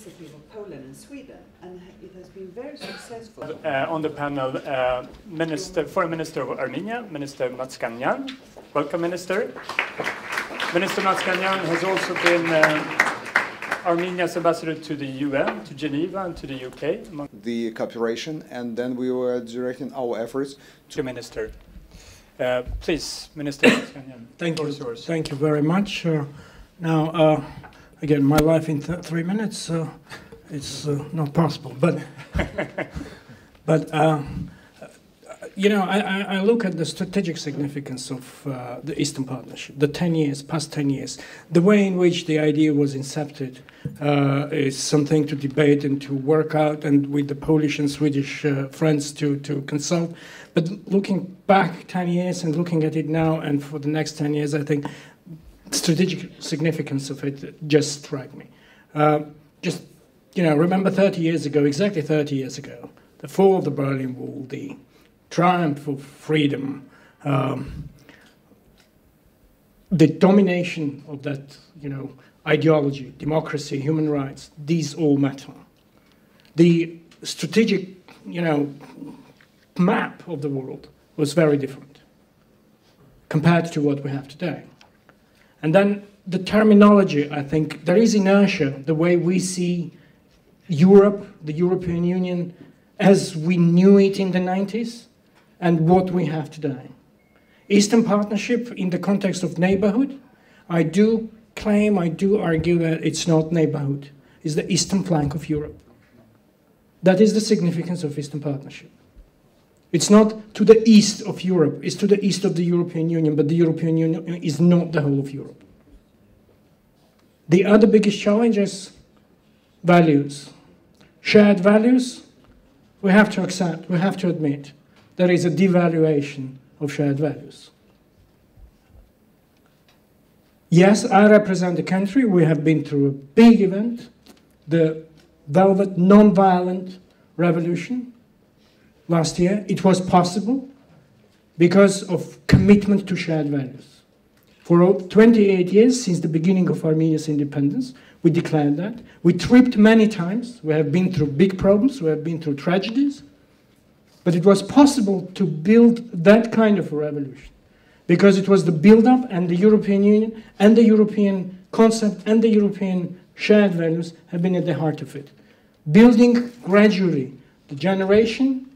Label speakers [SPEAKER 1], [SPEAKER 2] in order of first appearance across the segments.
[SPEAKER 1] explicitly for Poland and Sweden, and it has been very successful.
[SPEAKER 2] On the panel, Foreign Minister of Armenia, Minister Matskanyan. Welcome, Minister. Minister Matskanyan has also been Armenia's ambassador to the UN, to Geneva, and to the UK.
[SPEAKER 3] The cooperation, and then we were directing our efforts
[SPEAKER 2] to the Minister. Please, Minister Matskanyan.
[SPEAKER 4] Thank you. Thank you very much. Now, again, my life in 3 minutes, it's not possible. But you know, I look at the strategic significance of the Eastern Partnership, the past 10 years. The way in which the idea was incepted is something to debate and to work out, and with the Polish and Swedish friends to consult. But looking back 10 years and looking at it now and for the next 10 years, I think strategic significance of it just strike me. Just, you know, remember 30 years ago, exactly 30 years ago, the fall of the Berlin Wall, the triumph of freedom, the domination of that, you know, ideology, democracy, human rights, these all matter. The strategic, you know, map of the world was very different compared to what we have today. And then the terminology, I think, there is inertia, the way we see Europe, the European Union, as we knew it in the 90s, and what we have today. Eastern Partnership in the context of neighborhood, I do claim, I do argue that it's not neighborhood, it's the eastern flank of Europe. That is the significance of Eastern Partnership. It's not to the east of Europe, it's to the east of the European Union, but the European Union is not the whole of Europe. The other biggest challenge is values. Shared values, we have to accept, we have to admit, there is a devaluation of shared values. Yes, I represent the country. We have been through a big event, the Velvet non-violent revolution last year. It was possible because of commitment to shared values. For 28 years, since the beginning of Armenia's independence, we declared that. We tripped many times. We have been through big problems. We have been through tragedies. But it was possible to build that kind of a revolution because it was the build-up, and the European Union and the European concept and the European shared values have been at the heart of it. Building gradually the generation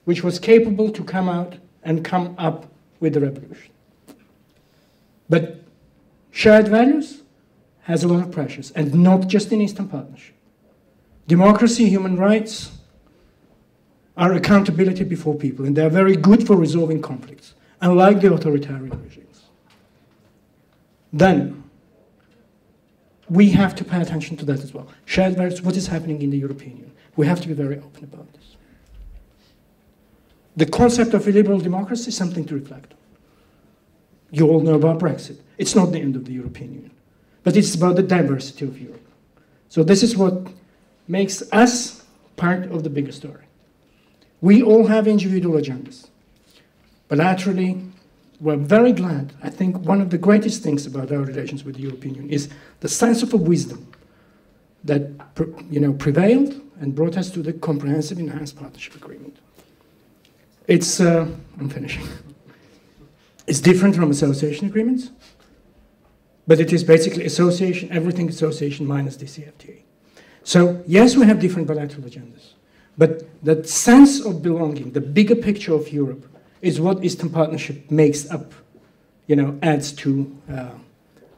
[SPEAKER 4] which was capable to come out and come up with the revolution. But shared values has a lot of pressures, and not just in Eastern Partnership. Democracy, human rights, are accountability before people, and they are very good for resolving conflicts, unlike the authoritarian regimes. Then, we have to pay attention to that as well. Shared values, what is happening in the European Union? We have to be very open about this. The concept of a liberal democracy is something to reflect on. You all know about Brexit. It's not the end of the European Union, but it's about the diversity of Europe. So this is what makes us part of the bigger story. We all have individual agendas. Bilaterally, we're very glad. I think one of the greatest things about our relations with the European Union is the sense of a wisdom that prevailed and brought us to the Comprehensive Enhanced Partnership Agreement. It's, I'm finishing. It's different from association agreements, but it is basically association, everything association minus DCFTA. So yes, we have different bilateral agendas. But that sense of belonging, the bigger picture of Europe, is what Eastern Partnership makes up, adds to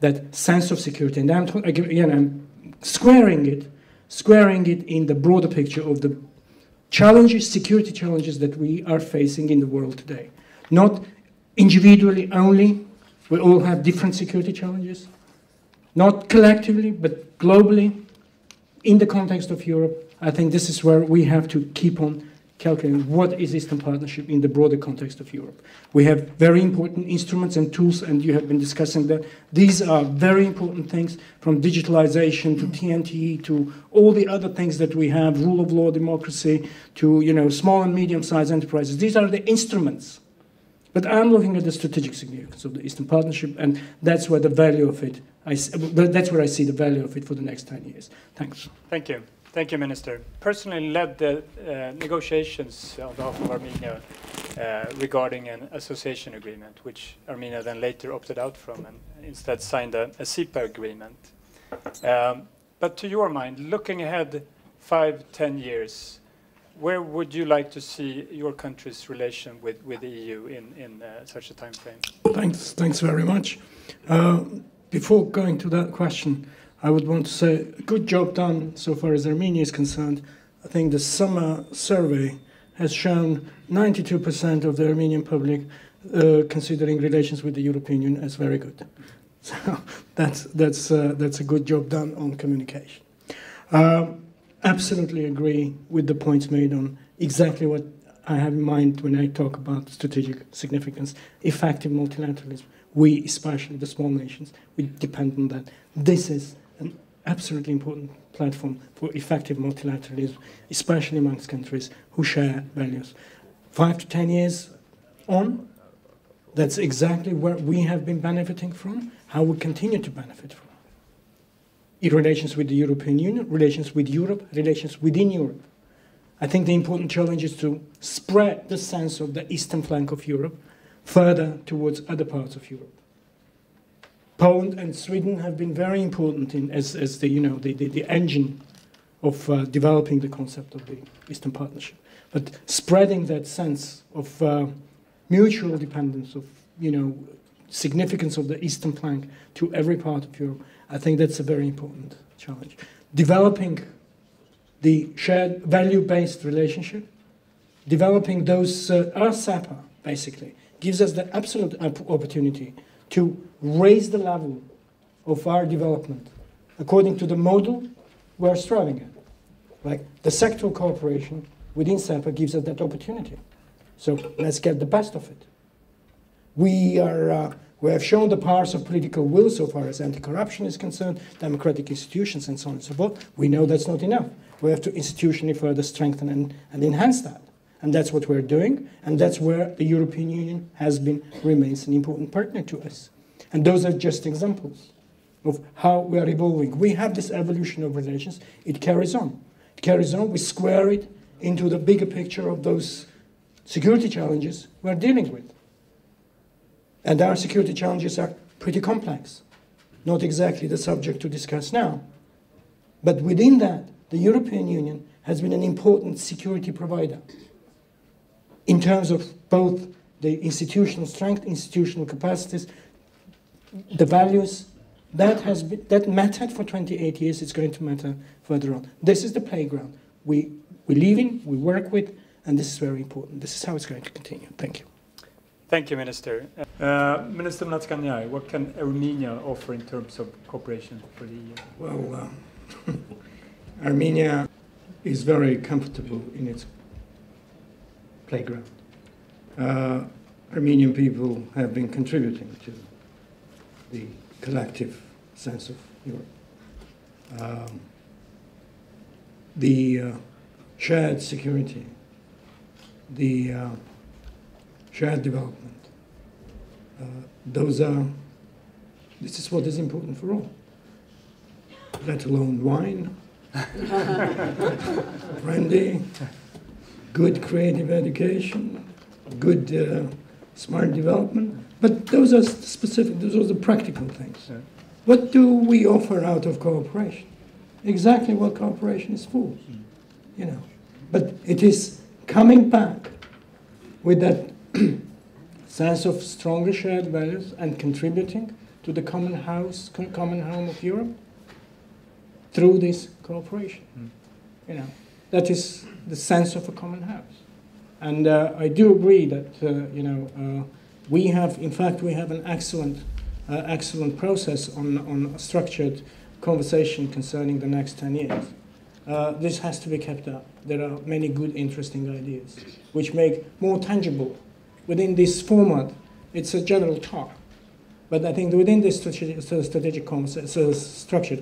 [SPEAKER 4] that sense of security. And I'm squaring it in the broader picture of the challenges, security challenges that we are facing in the world today. Not individually only, we all have different security challenges. Not collectively, but globally, in the context of Europe. I think this is where we have to keep on calculating what is Eastern Partnership in the broader context of Europe. We have very important instruments and tools, and you have been discussing that. These are very important things, from digitalization to TNT to all the other things that we have, rule of law, democracy, to small and medium-sized enterprises. These are the instruments. But I'm looking at the strategic significance of the Eastern Partnership, and that's where the value of it, That's where I see the value of it for the next 10 years. Thanks.
[SPEAKER 2] Thank you. Thank you, Minister. Personally led the negotiations on behalf of Armenia regarding an association agreement, which Armenia then later opted out from and instead signed a CEPA agreement. But to your mind, looking ahead 5-10 years, where would you like to see your country's relation with the EU in such a time frame?
[SPEAKER 4] Thanks very much. Before going to that question, I would want to say, good job done so far as Armenia is concerned. I think the summer survey has shown 92% of the Armenian public considering relations with the European Union as very good. So that's a good job done on communication. Absolutely agree with the points made on exactly what I have in mind when I talk about strategic significance, effective multilateralism. We, especially the small nations, we depend on that. This is an absolutely important platform for effective multilateralism, especially amongst countries who share values. 5 to 10 years on, that's exactly where we have been benefiting from, how we continue to benefit from. In relations with the European Union, relations with Europe, relations within Europe. I think the important challenge is to spread the sense of the eastern flank of Europe further towards other parts of Europe. Poland and Sweden have been very important as the engine of developing the concept of the Eastern Partnership. But spreading that sense of mutual dependence, of significance of the eastern flank to every part of Europe, I think that's a very important challenge. Developing the shared value-based relationship, developing those CEPA, basically, gives us the absolute opportunity to raise the level of our development according to the model we're striving at. Like the sectoral cooperation within CEPA gives us that opportunity. So let's get the best of it. We have shown the powers of political will so far as anti-corruption is concerned, democratic institutions, and so on and so forth. We know that's not enough. We have to institutionally further strengthen and enhance that. And that's what we're doing, and that's where the European Union remains an important partner to us. And those are just examples of how we are evolving. We have this evolution of relations. It carries on. It carries on. We square it into the bigger picture of those security challenges we're dealing with. And our security challenges are pretty complex, not exactly the subject to discuss now. But within that, the European Union has been an important security provider in terms of both the institutional strength, institutional capacities, the values. That mattered for 28 years, it's going to matter further on. This is the playground we live in, we work with, and this is very important. This is how it's going to continue. Thank you.
[SPEAKER 2] Thank you, Minister. Minister Mnatskanian, what can Armenia offer in terms of cooperation for the EU?
[SPEAKER 4] Well, Armenia is very comfortable in its playground. Armenian people have been contributing to the collective sense of Europe. The shared security, the shared development, this is what is important for all, let alone wine, brandy, good creative education, good smart development. But those are specific, those are the practical things.
[SPEAKER 2] Yeah.
[SPEAKER 4] What do we offer out of cooperation? Exactly what cooperation is for, But it is coming back with that sense of stronger shared values and contributing to the common home of Europe through this cooperation. That is the sense of a common house. And I do agree that we have an excellent process on a structured conversation concerning the next 10 years. This has to be kept up. There are many good, interesting ideas which make more tangible. Within this format, it's a general talk. But I think within this structured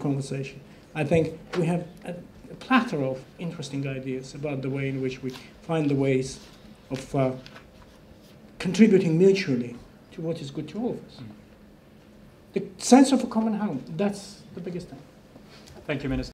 [SPEAKER 4] conversation, I think we have a plethora of interesting ideas about the way in which we find the ways of contributing mutually to what is good to all of us. The sense of a common home, that's the biggest thing.
[SPEAKER 2] Thank you, Minister.